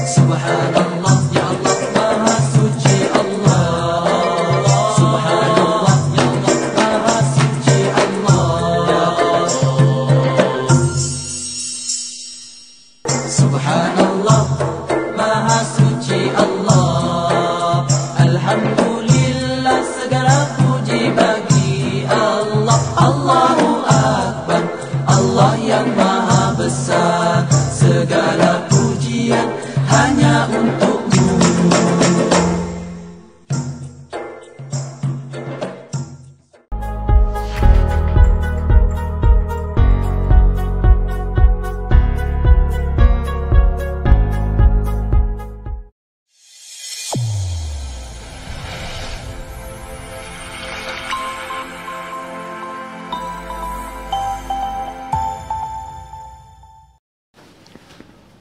Subhanallah, ya Allah Maha Suci Allah. Subhanallah, ya Allah Maha Suci Allah. Subhanallah, Maha Suci Allah. Alhamdulillah, segala puji bagi Allah. Allahu Akbar, Allah yang Maha Besar. Segala pujian hanya untukmu.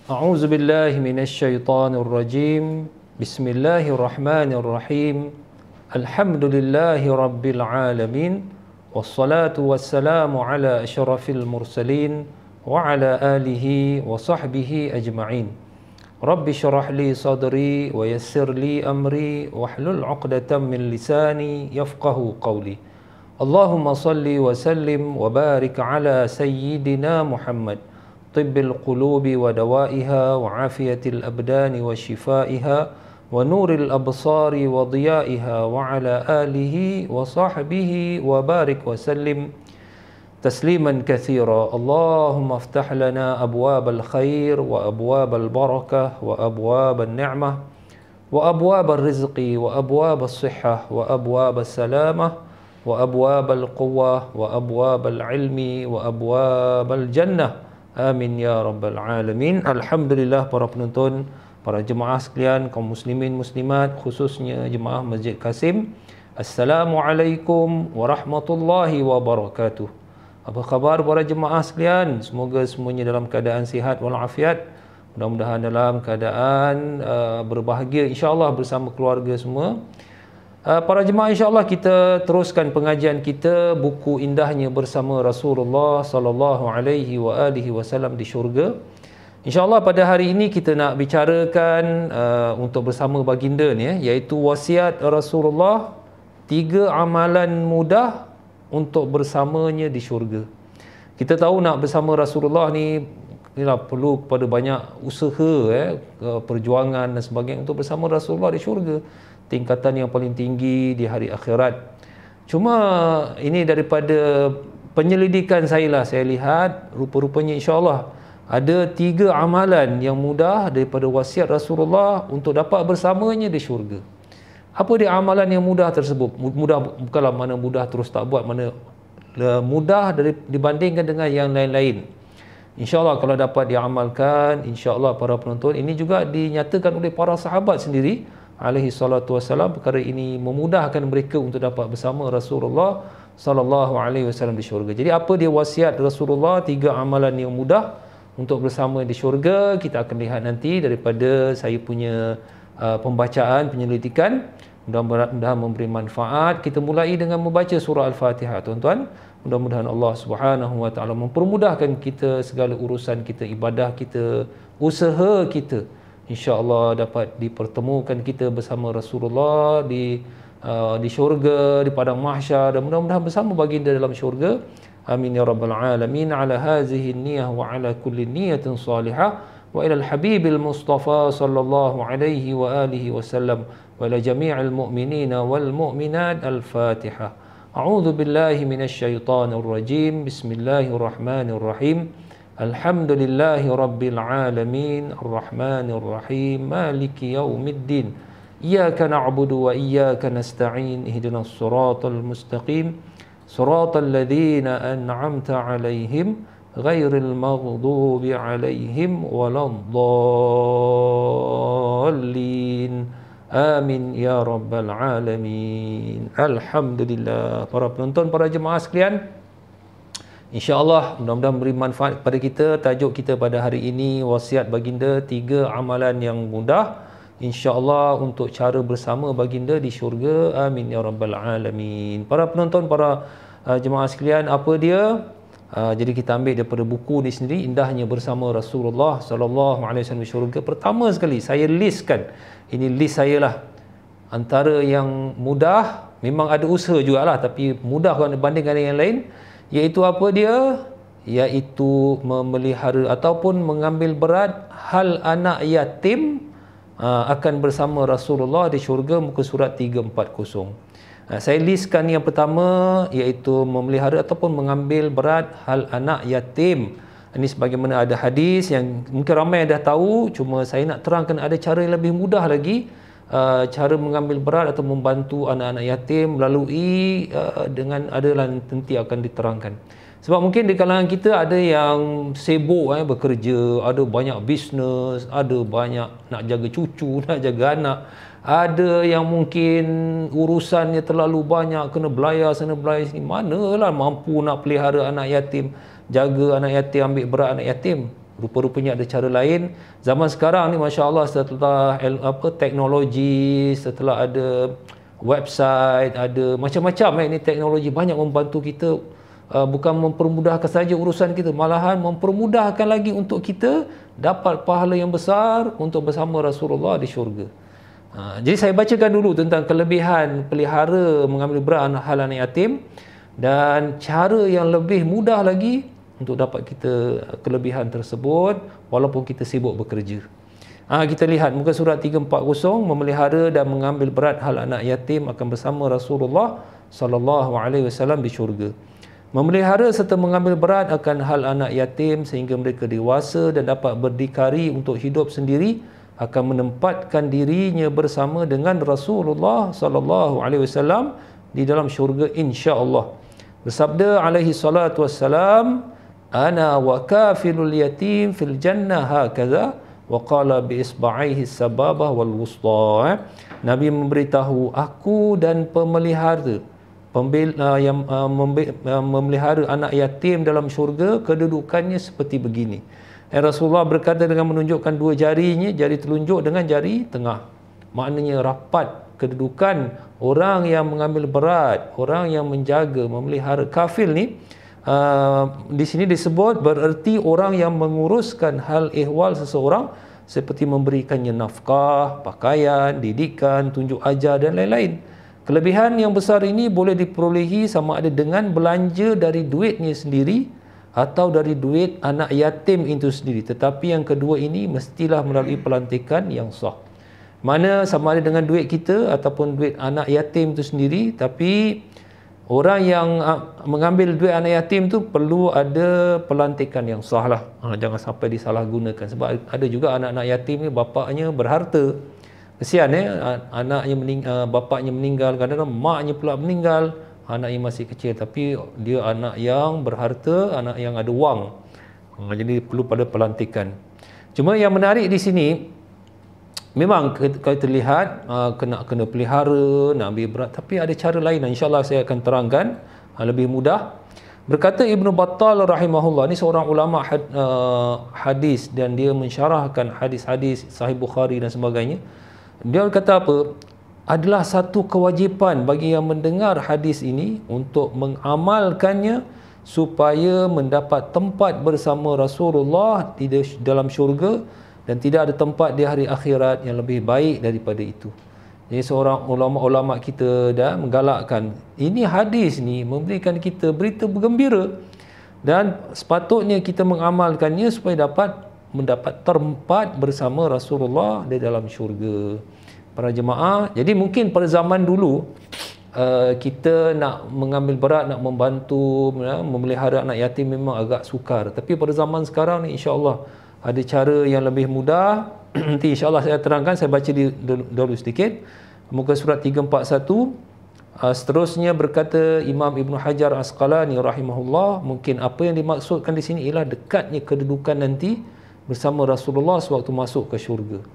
A'udzu billahi minasyaitonir rajim. Bismillahirrahmanirrahim. Alhamdulillahi rabbil alamin. Wassalatu wassalamu ala asyrafil mursalin wa ala alihi wa sahbihi ajma'in. Rabbi syrah li sadri wa yassir li amri wahlul 'uqdatam min lisani yafqahu qawli. Allahumma salli wa sallim wa barik ala sayyidina Muhammad طب القلوب ودوائها وعافية الأبدان وشفائها ونور الأبصار وضيائها وعلى آله وصحبه وبارك وسلم تسليما كثيرا. اللهم افتح لنا أبواب الخير وأبواب البركة وأبواب النعمة وأبواب الرزق وأبواب الصحة وأبواب السلامة وأبواب القوة وأبواب العلم وأبواب الجنة. Amin ya rabbal alamin. Alhamdulillah, para penonton, para jemaah sekalian, kaum muslimin muslimat, khususnya jemaah Masjid Qasim, Assalamualaikum warahmatullahi wabarakatuh. Apa khabar para jemaah sekalian? Semoga semuanya dalam keadaan sihat walafiat. Mudah-mudahan dalam keadaan berbahagia insya-Allah bersama keluarga semua. Para jemaah, insya-Allah kita teruskan pengajian kita buku indahnya bersama Rasulullah sallallahu alaihi wa alihi wasallam di syurga. Insya-Allah pada hari ini kita nak bicarakan untuk bersama baginda ni, iaitu wasiat Rasulullah, 3 amalan mudah untuk bersamanya di syurga. Kita tahu nak bersama Rasulullah ni perlu kepada banyak usaha, perjuangan dan sebagainya untuk bersama Rasulullah di syurga, tingkatan yang paling tinggi di hari akhirat. Cuma ini daripada penyelidikan saya lah, saya lihat rupa-rupanya insya-Allah ada 3 amalan yang mudah daripada wasiat Rasulullah untuk dapat bersamanya di syurga. Apa dia amalan yang mudah tersebut? Mudah bukanlah mana mudah terus tak buat, mana mudah dibandingkan dengan yang lain-lain. InsyaAllah kalau dapat diamalkan, insyaAllah para penonton, ini juga dinyatakan oleh para sahabat sendiri alaihi salatu wassalam, perkara ini memudahkan mereka untuk dapat bersama Rasulullah sallallahu alaihi wasallam di syurga. Jadi apa dia wasiat Rasulullah, 3 amalan yang mudah untuk bersama di syurga? Kita akan lihat nanti daripada saya punya pembacaan, penyelidikan. Mudah-mudahan memberi manfaat. Kita mulai dengan membaca surah Al-Fatihah, tuan-tuan. Mudah-mudahan Allah Subhanahu wa taala mempermudahkan kita segala urusan kita, ibadah kita, usaha kita, insya-Allah dapat dipertemukan kita bersama Rasulullah di syurga, di padang mahsyar, dan mudah-mudahan bersama baginda dalam syurga. Amin ya rabbal alamin. Ala hazihi niyyah wa ala kulli niyyatin salihah wa ila al-habibil mustafa sallallahu alaihi wa alihi wasallam wa ila jami'il mu'minina wal mu'minat. Al-Fatihah. A'udzu billahi minasyaitonir rajim. Bismillahirrahmanirrahim. Alhamdulillahi rabbil alamin, arrahmanir rahim, maliki yaumiddin. Iyyaka na'budu wa iyyaka nasta'in. Ihdinas siratal mustaqim. Siratal ladzina an'amta 'alaihim ghairil maghdubi 'alaihim waladdallin. Amin ya rabbal alamin. Alhamdulillah. Para penonton, para jemaah sekalian, insya-Allah mudah-mudahan beri manfaat kepada kita. Tajuk kita pada hari ini, wasiat baginda, 3 amalan yang mudah insya-Allah untuk cara bersama baginda di syurga. Amin ya rabbal alamin. Para penonton, para jemaah sekalian, apa dia Jadi kita ambil daripada buku ni sendiri, Indahnya Bersama Rasulullah sallallahu alaihi wasallam di syurga. Pertama sekali saya listkan, ini list saya lah, antara yang mudah, memang ada usaha jugalah tapi mudah kalau dibandingkan dengan yang lain, iaitu apa dia? Iaitu memelihara ataupun mengambil berat hal anak yatim akan bersama Rasulullah di syurga, muka surat 340. Saya listkan yang pertama, iaitu memelihara ataupun mengambil berat hal anak yatim. Ini sebagaimana ada hadis yang mungkin ramai dah tahu, cuma saya nak terangkan ada cara yang lebih mudah lagi, cara mengambil berat atau membantu anak-anak yatim melalui dengan adalah nanti akan diterangkan. Sebab mungkin di kalangan kita ada yang sibuk bekerja, ada banyak bisnes, ada banyak nak jaga cucu, nak jaga anak. Ada yang mungkin urusannya terlalu banyak, kena belayar sana belayar sini. Manalah mampu nak pelihara anak yatim, jaga anak yatim, ambil berat anak yatim. Rupa-rupanya ada cara lain. Zaman sekarang ni masya-Allah, setelah teknologi, setelah ada website, ada macam-macam ini teknologi banyak membantu kita. Bukan mempermudahkan saja urusan kita, malahan mempermudahkan lagi untuk kita dapat pahala yang besar untuk bersama Rasulullah di syurga. Jadi saya bacakan dulu tentang kelebihan pelihara mengambil berat hal anak yatim dan cara yang lebih mudah lagi untuk dapat kita kelebihan tersebut walaupun kita sibuk bekerja. Kita lihat muka surat 340, memelihara dan mengambil berat hal anak yatim akan bersama Rasulullah sallallahu alaihi wasallam di syurga. Memelihara serta mengambil berat akan hal anak yatim sehingga mereka dewasa dan dapat berdikari untuk hidup sendiri akan menempatkan dirinya bersama dengan Rasulullah sallallahu alaihi wasallam di dalam syurga insya-Allah. Bersabda alaihi salatu wassalam, ana wa kafilul yatim fil jannah hakaza wa qala bi isba'ihi sababah wal wusta. Nabi memberitahu, aku dan pemelihara yang memelihara anak yatim dalam syurga kedudukannya seperti begini. Rasulullah berkata dengan menunjukkan dua jarinya, jari telunjuk dengan jari tengah. Maknanya rapat kedudukan orang yang mengambil berat, orang yang menjaga, memelihara. Kafil ni di sini disebut bererti orang yang menguruskan hal ehwal seseorang seperti memberikannya nafkah, pakaian, didikan, tunjuk ajar dan lain-lain. Kelebihan yang besar ini boleh diperolehi sama ada dengan belanja dari duitnya sendiri atau dari duit anak yatim itu sendiri. Tetapi yang kedua ini mestilah melalui pelantikan yang sah. Mana sama ada dengan duit kita ataupun duit anak yatim itu sendiri, tapi orang yang mengambil duit anak yatim tu perlu ada pelantikan yang sah lah. Jangan sampai disalahgunakan. Sebab ada juga anak-anak yatim ni bapaknya berharta. Kesian anaknya bapaknya meninggal, kadang-kadang maknya pula meninggal, anaknya masih kecil tapi dia anak yang berharta, anak yang ada wang. Jadi perlu pada pelantikan. Cuma yang menarik di sini, memang kalau terlihat kena pelihara, nak ambil berat, tapi ada cara lain. InsyaAllah saya akan terangkan lebih mudah. Berkata Ibnu Battal rahimahullah, ni seorang ulama hadis dan dia mensyarahkan hadis-hadis Sahih Bukhari dan sebagainya. Dia kata apa? Adalah satu kewajipan bagi yang mendengar hadis ini untuk mengamalkannya supaya mendapat tempat bersama Rasulullah di dalam syurga dan tidak ada tempat di hari akhirat yang lebih baik daripada itu. Jadi seorang ulama-ulama kita dah menggalakkan, ini hadis ni memberikan kita berita bergembira dan sepatutnya kita mengamalkannya supaya dapat mendapat tempat bersama Rasulullah di dalam syurga. Para jemaah, jadi mungkin pada zaman dulu kita nak mengambil berat, nak membantu memelihara anak yatim memang agak sukar. Tapi pada zaman sekarang ni insya-Allah ada cara yang lebih mudah. Nanti insya-Allah saya terangkan, saya baca dulu sedikit. Muka surat 341. Seterusnya berkata Imam Ibn Hajar Asqalani rahimahullah, mungkin apa yang dimaksudkan di sini ialah dekatnya kedudukan nanti bersama Rasulullah sewaktu masuk ke syurga.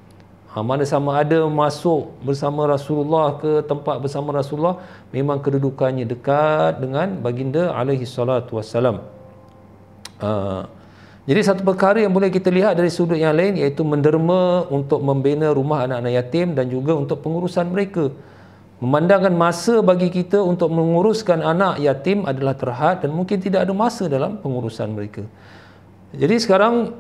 Mana sama ada masuk bersama Rasulullah ke tempat bersama Rasulullah, memang kedudukannya dekat dengan baginda alaihi salatu wassalam. Jadi satu perkara yang boleh kita lihat dari sudut yang lain iaitu menderma untuk membina rumah anak-anak yatim dan juga untuk pengurusan mereka. Memandangkan masa bagi kita untuk menguruskan anak yatim adalah terhad dan mungkin tidak ada masa dalam pengurusan mereka. Jadi sekarang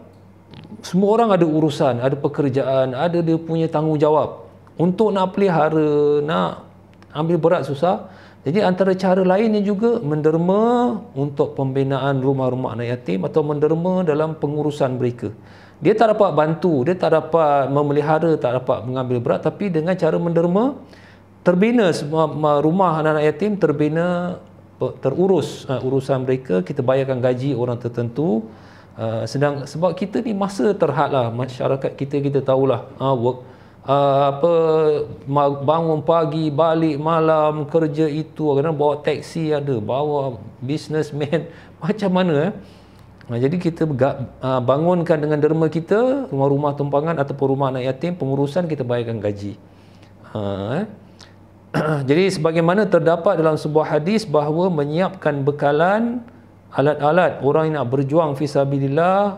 semua orang ada urusan, ada pekerjaan, ada dia punya tanggungjawab untuk nak pelihara, nak ambil berat susah. Jadi antara cara lainnya juga menderma untuk pembinaan rumah-rumah anak yatim atau menderma dalam pengurusan mereka. Dia tak dapat bantu, dia tak dapat memelihara, tak dapat mengambil berat, tapi dengan cara menderma terbina rumah anak-anak yatim, terbina, terurus urusan mereka, kita bayarkan gaji orang tertentu. Sebab kita ni masa terhad lah, masyarakat kita tahulah bangun pagi, balik malam, kerja itu, kadang bawa taksi ada, bawa businessman, macam mana jadi kita bangunkan dengan derma kita rumah-rumah tumpangan ataupun rumah anak yatim, pengurusan kita bayarkan gaji. Jadi sebagaimana terdapat dalam sebuah hadis bahawa menyiapkan bekalan alat-alat orang yang nak berjuang fisabilillah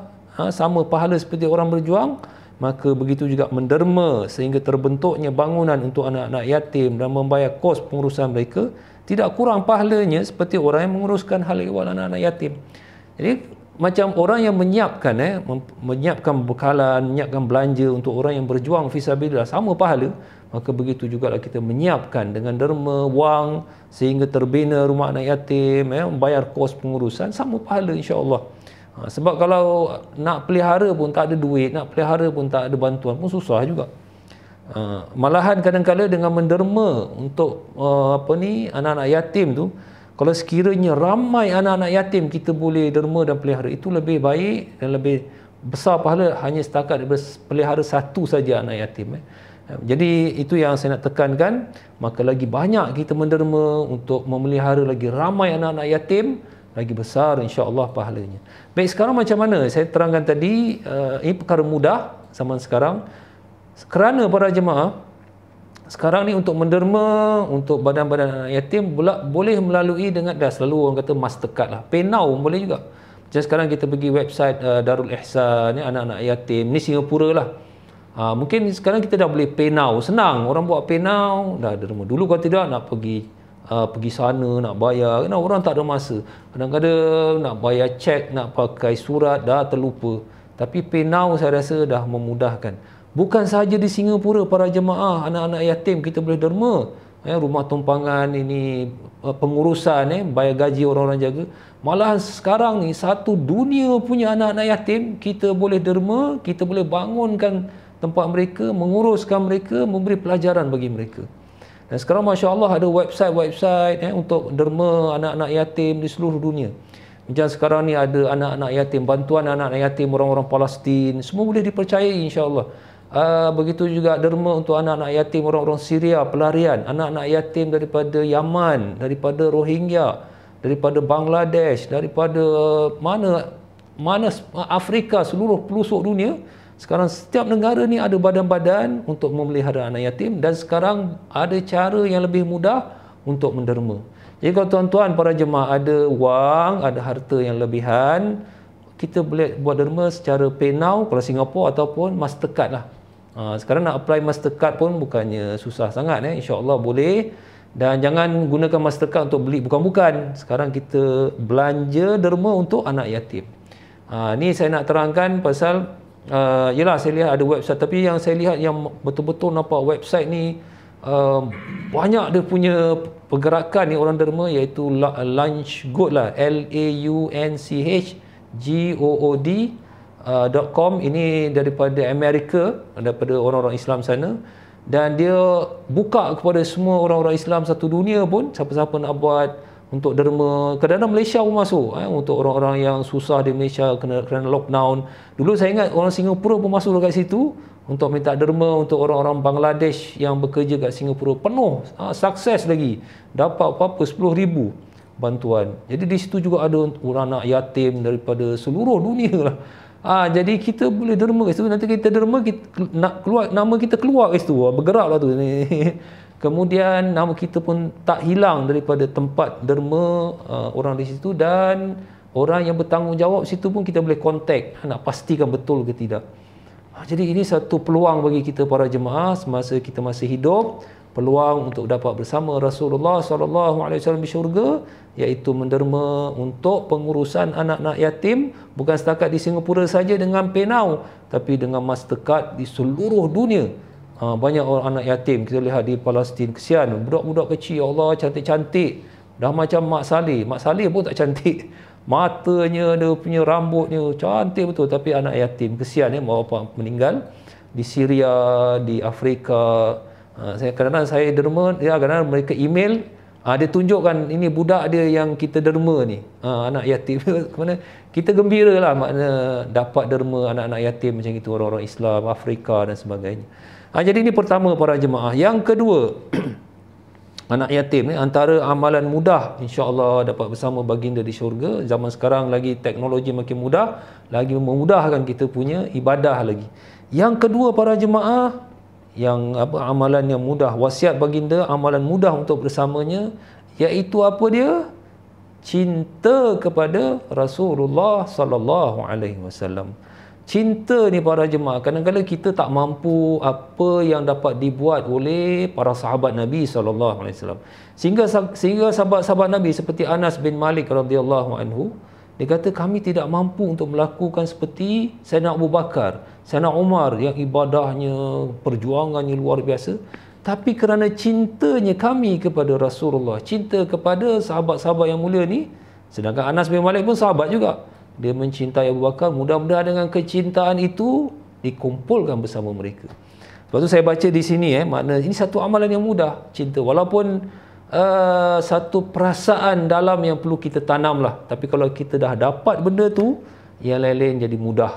sama pahala seperti orang berjuang, maka begitu juga menderma sehingga terbentuknya bangunan untuk anak-anak yatim dan membayar kos pengurusan mereka, tidak kurang pahalanya seperti orang yang menguruskan hal ehwal anak-anak yatim. Jadi macam orang yang menyiapkan bekalan, menyiapkan belanja untuk orang yang berjuang fisabilillah sama pahala, maka begitu jugalah kita menyiapkan dengan derma wang sehingga terbina rumah anak yatim, membayar kos pengurusan sama pahala insya-Allah. Sebab kalau nak pelihara pun tak ada duit, nak pelihara pun tak ada bantuan pun susah juga. Malahan kadang-kadang dengan menderma untuk anak-anak yatim tu, kalau sekiranya ramai anak-anak yatim kita boleh derma dan pelihara, itu lebih baik dan lebih besar pahala hanya setakat pelihara satu saja anak yatim. Jadi itu yang saya nak tekankan, maka lagi banyak kita menderma untuk memelihara lagi ramai anak-anak yatim, lagi besar insya-Allah pahalanya. Baik, sekarang macam mana? Saya terangkan tadi, ini perkara mudah zaman sekarang. Kerana para jemaah sekarang ni untuk menderma untuk badan-badan anak yatim boleh melalui dengan, dah selalu orang kata Mastercard lah, PayNow boleh juga. Macam sekarang kita pergi website Darul Ihsan ni, anak-anak yatim ni Singapura lah. Mungkin sekarang kita dah boleh PayNow, senang orang buat PayNow, dah derma. Dulu kalau tidak nak pergi sana nak bayar, orang tak ada masa, kadang-kadang nak bayar cek, nak pakai surat dah terlupa. Tapi PayNow saya rasa dah memudahkan. Bukan sahaja di Singapura para jemaah, anak-anak yatim kita boleh derma, rumah tumpangan ini, pengurusan, bayar gaji orang-orang jaga. Malahan sekarang ni satu dunia punya anak-anak yatim kita boleh derma, kita boleh bangunkan tempat mereka, menguruskan mereka, memberi pelajaran bagi mereka. Dan sekarang Masya Allah ada website untuk derma anak-anak yatim di seluruh dunia. Macam sekarang ni ada anak-anak yatim, bantuan anak-anak yatim orang-orang Palestin, semua boleh dipercayai insya-Allah. Begitu juga derma untuk anak-anak yatim orang-orang Syria, pelarian, anak-anak yatim daripada Yaman, daripada Rohingya, daripada Bangladesh, daripada mana Afrika, seluruh pelosok dunia. Sekarang setiap negara ni ada badan-badan untuk memelihara anak yatim, dan sekarang ada cara yang lebih mudah untuk menderma. Jadi kalau tuan-tuan para jemaah ada wang, ada harta yang lebihan, kita boleh buat derma secara PayNow kalau Singapura ataupun Mastercard lah. Sekarang nak apply Mastercard pun bukannya susah sangat, insya-Allah boleh. Dan jangan gunakan Mastercard untuk beli bukan-bukan. Sekarang kita belanja derma untuk anak yatim. Ni saya nak terangkan pasal yelah saya lihat ada website, tapi yang saya lihat yang betul-betul nampak website ni banyak dia punya pergerakan ni orang derma, iaitu Launchgood lah, launchgood.com. Ini daripada Amerika, daripada orang-orang Islam sana, dan dia buka kepada semua orang-orang Islam satu dunia pun, siapa-siapa nak buat untuk derma. Kadang-kadang Malaysia pun masuk, untuk orang-orang yang susah di Malaysia kerana lockdown. Dulu saya ingat orang Singapura pun masuk dekat situ untuk minta derma untuk orang-orang Bangladesh yang bekerja kat Singapura, penuh, sukses lagi, dapat apa-apa 10,000 bantuan. Jadi di situ juga ada orang anak yatim daripada seluruh dunia lah. Jadi kita boleh derma kat situ. Nanti kita derma, kita nak keluar, nama kita keluar kat situ, bergeraklah tu. Kemudian nama kita pun tak hilang daripada tempat derma orang di situ, dan orang yang bertanggungjawab situ pun kita boleh kontak, nak pastikan betul ke tidak. Jadi ini satu peluang bagi kita para jemaah semasa kita masih hidup, peluang untuk dapat bersama Rasulullah SAW di syurga, iaitu menderma untuk pengurusan anak-anak yatim, bukan setakat di Singapura saja dengan PayNow, tapi dengan Mastercard di seluruh dunia. Banyak orang anak yatim kita lihat di Palestin, kesian budak-budak kecil, ya Allah, cantik-cantik, dah macam Mak Saleh pun tak cantik, matanya, dia punya rambutnya cantik betul, tapi anak yatim, kesian ya, mak bapak meninggal di Syria, di Afrika. Kadang-kadang saya derma, kadang-kadang mereka email, dia tunjukkan ini budak dia yang kita derma ni, anak yatim. Mana kita gembira lah makna dapat derma anak-anak yatim macam itu, orang-orang Islam Afrika dan sebagainya. Jadi ini pertama para jemaah. Yang kedua, anak yatim ni antara amalan mudah, insya-Allah dapat bersama baginda di syurga. Zaman sekarang lagi teknologi makin mudah, lagi memudahkan kita punya ibadah lagi. Yang kedua para jemaah, yang amalan yang mudah, wasiat baginda, amalan mudah untuk bersamanya, iaitu apa dia? Cinta kepada Rasulullah sallallahu alaihi wasallam. Cinta ni para jemaah, kadang-kadang kita tak mampu apa yang dapat dibuat oleh para sahabat Nabi SAW. Sehingga sahabat-sahabat Nabi seperti Anas bin Malik radhiyallahu anhu, dia kata kami tidak mampu untuk melakukan seperti Sayyidina Abu Bakar, Sayyidina Umar yang ibadahnya, perjuangannya luar biasa. Tapi kerana cintanya kami kepada Rasulullah, cinta kepada sahabat-sahabat yang mulia ni, sedangkan Anas bin Malik pun sahabat juga, dia mencintai Abu Bakar, mudah-mudahan dengan kecintaan itu dikumpulkan bersama mereka. Lepas tu saya baca di sini makna ini satu amalan yang mudah, cinta. Walaupun satu perasaan dalam yang perlu kita tanam lah, tapi kalau kita dah dapat benda tu, yang lain-lain jadi mudah.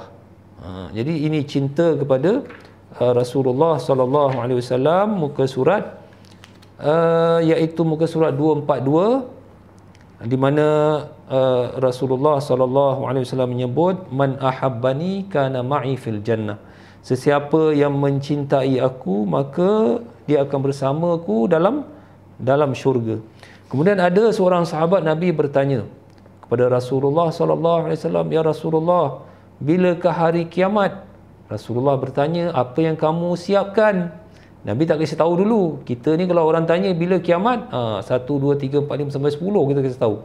Jadi ini cinta kepada Rasulullah sallallahu alaihi wasallam, muka surat iaitu muka surat 242, di mana Rasulullah sallallahu alaihi wasallam menyebut, man ahabbani kana ma'i fil jannah. Sesiapa yang mencintai aku, maka dia akan bersamaku dalam syurga. Kemudian ada seorang sahabat Nabi bertanya kepada Rasulullah sallallahu alaihi wasallam, ya Rasulullah, bilakah hari kiamat? Rasulullah bertanya, apa yang kamu siapkan? Nabi tak kasi tahu dulu. Kita ni kalau orang tanya bila kiamat, 1, 2, 3, 4, 5 sampai 10 kita kasi tahu.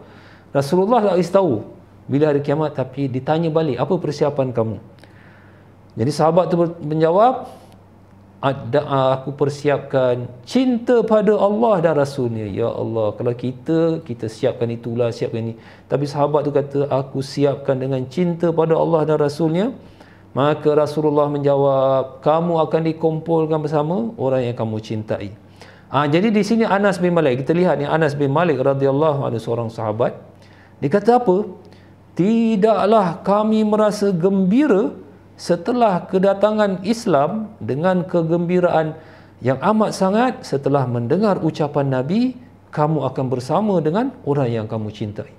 Rasulullah tak kasi tahu bila hari kiamat, tapi ditanya balik, apa persiapan kamu? Jadi sahabat tu menjawab, aku persiapkan cinta pada Allah dan Rasulnya. Ya Allah, kalau kita siapkan itulah, siapkan ini. Tapi sahabat tu kata, aku siapkan dengan cinta pada Allah dan Rasulnya. Maka Rasulullah menjawab, kamu akan dikumpulkan bersama orang yang kamu cintai. Jadi di sini Anas bin Malik, kita lihat ni Anas bin Malik radhiyallahu anhu, seorang sahabat. Dia kata apa? Tidaklah kami merasa gembira setelah kedatangan Islam dengan kegembiraan yang amat sangat setelah mendengar ucapan Nabi, kamu akan bersama dengan orang yang kamu cintai.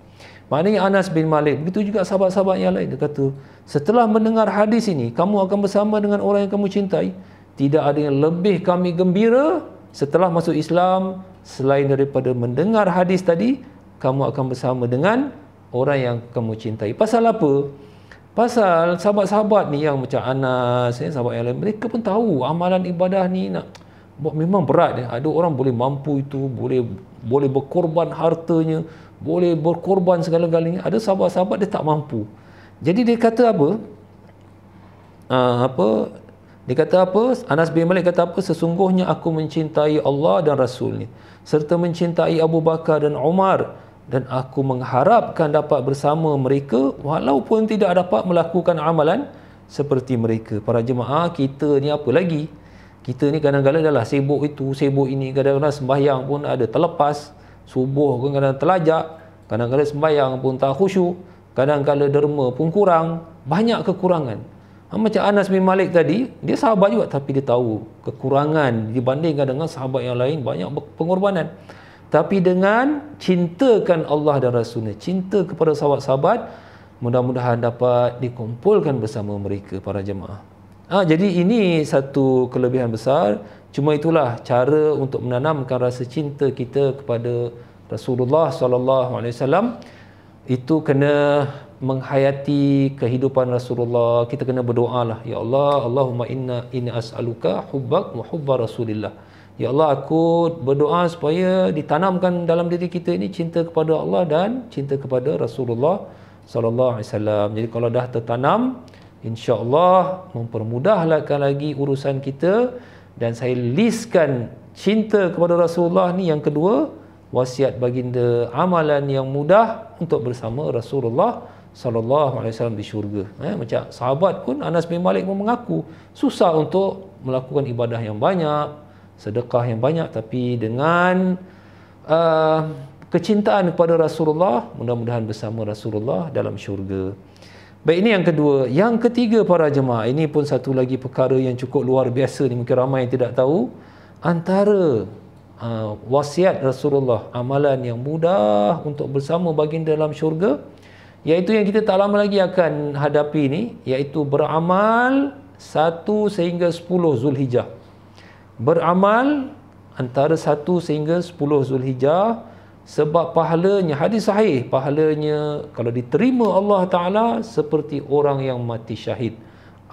Maknanya Anas bin Malik, begitu juga sahabat-sahabat yang lain, dia kata, setelah mendengar hadis ini, kamu akan bersama dengan orang yang kamu cintai. Tidak ada yang lebih kami gembira setelah masuk Islam selain daripada mendengar hadis tadi, kamu akan bersama dengan orang yang kamu cintai. Pasal apa? Pasal sahabat-sahabat ni yang macam Anas, sahabat yang lain, mereka pun tahu amalan ibadah ni memang berat. Ada orang boleh mampu itu, boleh berkorban hartanya, boleh berkorban segala-galanya. Ada sahabat-sahabat dia tak mampu. Jadi dia kata apa? Dia kata apa? Anas bin Malik kata apa? Sesungguhnya aku mencintai Allah dan Rasulnya, serta mencintai Abu Bakar dan Umar, dan aku mengharapkan dapat bersama mereka walaupun tidak dapat melakukan amalan seperti mereka. Para jemaah, kita ni apa lagi? Kita ni kadang-kadang dah lah sibuk itu, sibuk ini, kadang-kadang sembahyang pun ada terlepas, subuh pun kadang terlajak, kadang-kadang sembahyang pun tak khusyuk, kadang-kadang derma pun kurang, banyak kekurangan. Macam Anas bin Malik tadi, dia sahabat juga tapi dia tahu kekurangan dibandingkan dengan sahabat yang lain, banyak pengorbanan. Tapi dengan cintakan Allah dan Rasulnya, cinta kepada sahabat-sahabat, mudah-mudahan dapat dikumpulkan bersama mereka para jemaah. Jadi ini satu kelebihan besar. Cuma itulah cara untuk menanamkan rasa cinta kita kepada Rasulullah SAW. Itu kena menghayati kehidupan Rasulullah, kita kena berdoa lah. Ya Allah, Allahumma inni as'aluka hubbak wa hubba Rasulillah. Ya Allah, aku berdoa supaya ditanamkan dalam diri kita ini cinta kepada Allah dan cinta kepada Rasulullah sallallahu alaihi wasallam. Jadi kalau dah tertanam, insya-Allah mempermudahlah lagi urusan kita. Dan saya listkan cinta kepada Rasulullah ni yang kedua, wasiat baginda, amalan yang mudah untuk bersama Rasulullah sallallahu alaihi wasallam di syurga. Macam sahabat pun, Anas bin Malik pun mengaku susah untuk melakukan ibadah yang banyak, sedekah yang banyak, tapi dengan kecintaan kepada Rasulullah, mudah-mudahan bersama Rasulullah dalam syurga. Baik, ini yang kedua. Yang ketiga para jemaah, ini pun satu lagi perkara yang cukup luar biasa ni, mungkin ramai yang tidak tahu. Antara wasiat Rasulullah, amalan yang mudah untuk bersama baginda dalam syurga, iaitu yang kita tak lama lagi akan hadapi ni, iaitu beramal 1 sehingga 10 Zulhijjah. Beramal antara 1 sehingga 10 Zulhijjah, sebab pahalanya, hadis sahih, pahalanya kalau diterima Allah Ta'ala seperti orang yang mati syahid.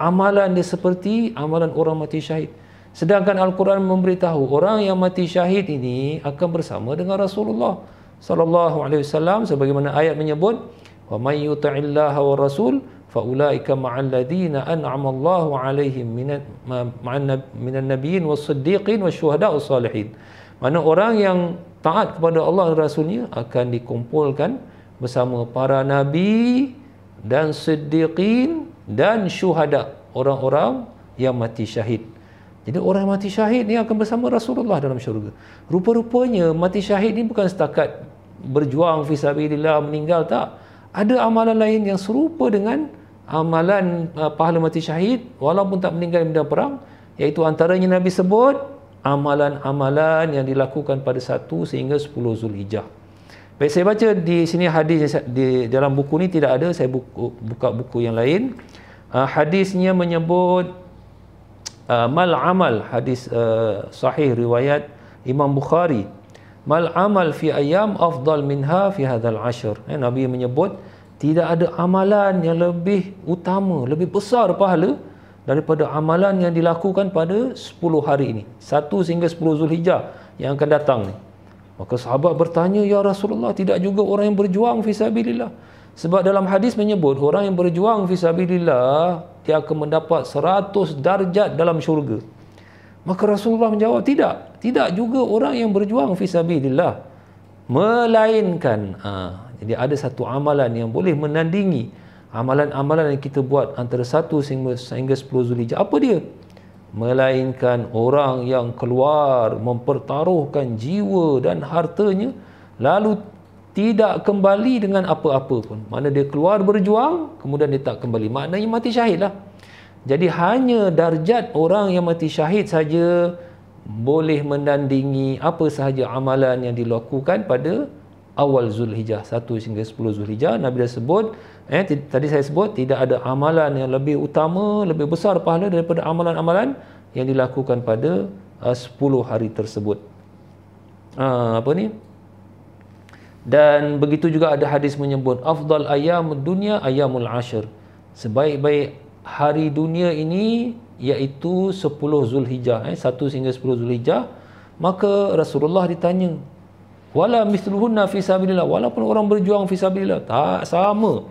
Amalan dia seperti amalan orang mati syahid. Sedangkan Al-Quran memberitahu orang yang mati syahid ini akan bersama dengan Rasulullah sallallahu alaihi wasallam, sebagaimana ayat menyebut, wa may yuti'illaha wa rasul fa ulaika ma'al ladzina an'ama Allahu 'alaihim minan nabiyyin was-siddiqin wasyuhada' was-salihin. Mana orang yang taat kepada Allah dan Rasulnya akan dikumpulkan bersama para nabi dan siddiqin dan syuhada, orang-orang yang mati syahid. Jadi orang yang mati syahid ni akan bersama Rasulullah dalam syurga. Rupa-rupanya mati syahid ni bukan setakat berjuang fisabilillah, meninggal, tak. Ada amalan lain yang serupa dengan amalan pahala mati syahid walaupun tak meninggal di medan perang, iaitu antaranya Nabi sebut amalan-amalan yang dilakukan pada 1 sehingga 10 Zulhijjah. Baik, saya baca di sini hadis di dalam buku ni tidak ada, saya buka buku yang lain. Hadisnya menyebut mal amal, hadis sahih riwayat Imam Bukhari. Mal amal fi ayyam afdal minha fi hadzal ashr. Nabi menyebut tidak ada amalan yang lebih utama, lebih besar pahala daripada amalan yang dilakukan pada 10 hari ini, 1 sehingga 10 Zulhijjah yang akan datang ni. Maka sahabat bertanya, ya Rasulullah, tidak juga orang yang berjuang fisabilillah? Sebab dalam hadis menyebut orang yang berjuang fisabilillah dia akan mendapat 100 darjat dalam syurga. Maka Rasulullah menjawab, tidak juga orang yang berjuang fisabilillah, melainkan jadi ada satu amalan yang boleh menandingi amalan-amalan yang kita buat antara 1 sehingga 10 Zulhijjah. Apa dia? Melainkan orang yang keluar mempertaruhkan jiwa dan hartanya lalu tidak kembali dengan apa-apa pun. Mana dia keluar berjuang, kemudian dia tak kembali, maknanya mati syahid lah. Jadi hanya darjat orang yang mati syahid saja boleh menandingi apa sahaja amalan yang dilakukan pada awal Zulhijjah, 1 hingga 10 Zulhijjah. Nabi dah sebut, tadi saya sebut, tidak ada amalan yang lebih utama, lebih besar pahala daripada amalan-amalan yang dilakukan pada 10 hari tersebut. Dan begitu juga ada hadis menyebut afdal ayyamud dunya ayyamul ashr. Sebaik-baik hari dunia ini iaitu 10 Zulhijjah, 1 hingga 10 Zulhijjah. Maka Rasulullah ditanya, wala mithluhunna fi sabilillah, walaupun orang berjuang fi sabilillah, tak sama.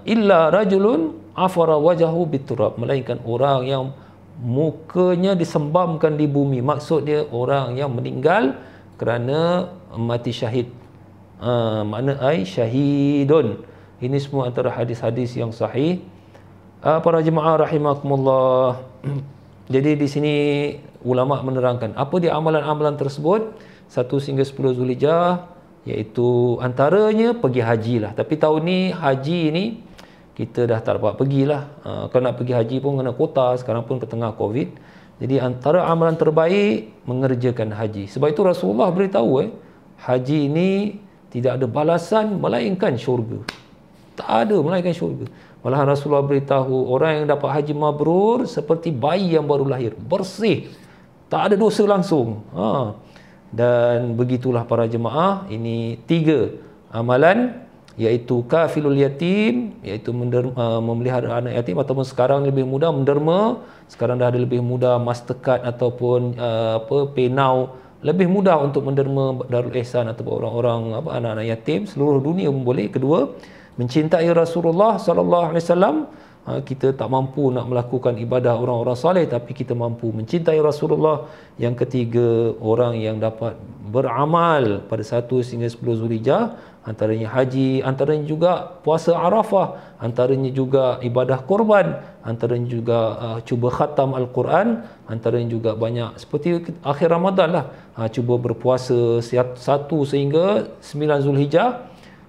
Illa rajulun afara wajahu biturab, melainkan orang yang mukanya disembamkan di bumi. Maksud dia orang yang meninggal kerana mati syahid. Makna ai syahidun. Ini semua antara hadis-hadis yang sahih. Para jemaah rahimakumullah. Jadi di sini ulama menerangkan apa dia amalan-amalan tersebut 1 hingga 10 Zulhijjah, iaitu antaranya pergi haji lah. Tapi tahun ni haji ni kita dah tak dapat pergilah. Kalau nak pergi haji pun kena kuota, sekarang pun ke tengah Covid. Jadi antara amalan terbaik mengerjakan haji. Sebab itu Rasulullah beritahu haji ini tidak ada balasan melainkan syurga. Tak ada melainkan syurga. Malahan Rasulullah beritahu orang yang dapat haji mabrur seperti bayi yang baru lahir, bersih, tak ada dosa langsung. Dan begitulah para jemaah, ini 3 amalan iaitu kafilul yatim, iaitu memelihara anak yatim, ataupun sekarang lebih mudah menderma. Sekarang dah ada lebih mudah Mastercard ataupun PayNow, lebih mudah untuk menderma Darul Ihsan ataupun orang-orang anak-anak yatim seluruh dunia pun boleh. Kedua, mencintai Rasulullah sallallahu alaihi wasallam. Kita tak mampu nak melakukan ibadah orang-orang soleh, tapi kita mampu mencintai Rasulullah. Yang ketiga, orang yang dapat beramal pada 1 hingga 10 Zulhijjah, antaranya haji, antaranya juga puasa Arafah, antaranya juga ibadah korban, antaranya juga cuba khatam Al-Quran, antaranya juga banyak seperti akhir Ramadan lah, cuba berpuasa 1 sehingga 9 Zulhijjah.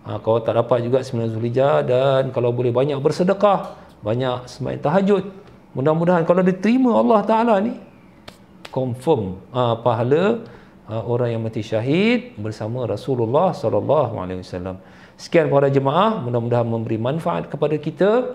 Kalau tak dapat juga 9 Zulhijjah, dan kalau boleh banyak bersedekah, banyak sembahyang tahajud. Mudah-mudahan kalau diterima Allah Ta'ala ni, confirm pahala orang yang mati syahid bersama Rasulullah sallallahu alaihi wasallam. Sekian para jemaah, mudah-mudahan memberi manfaat kepada kita,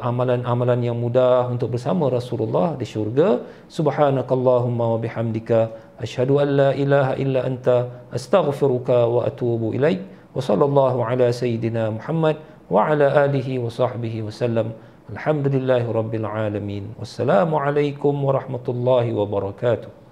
amalan-amalan yang mudah untuk bersama Rasulullah di syurga. Subhanakallahumma wa bihamdika asyhadu an la ilaha illa anta astaghfiruka wa atubu ilaik. Wa sallallahu ala sayyidina Muhammad wa ala alihi wa sahbihi wasallam. Alhamdulillahi rabbil alamin. Wassalamu alaikum warahmatullahi wabarakatuh.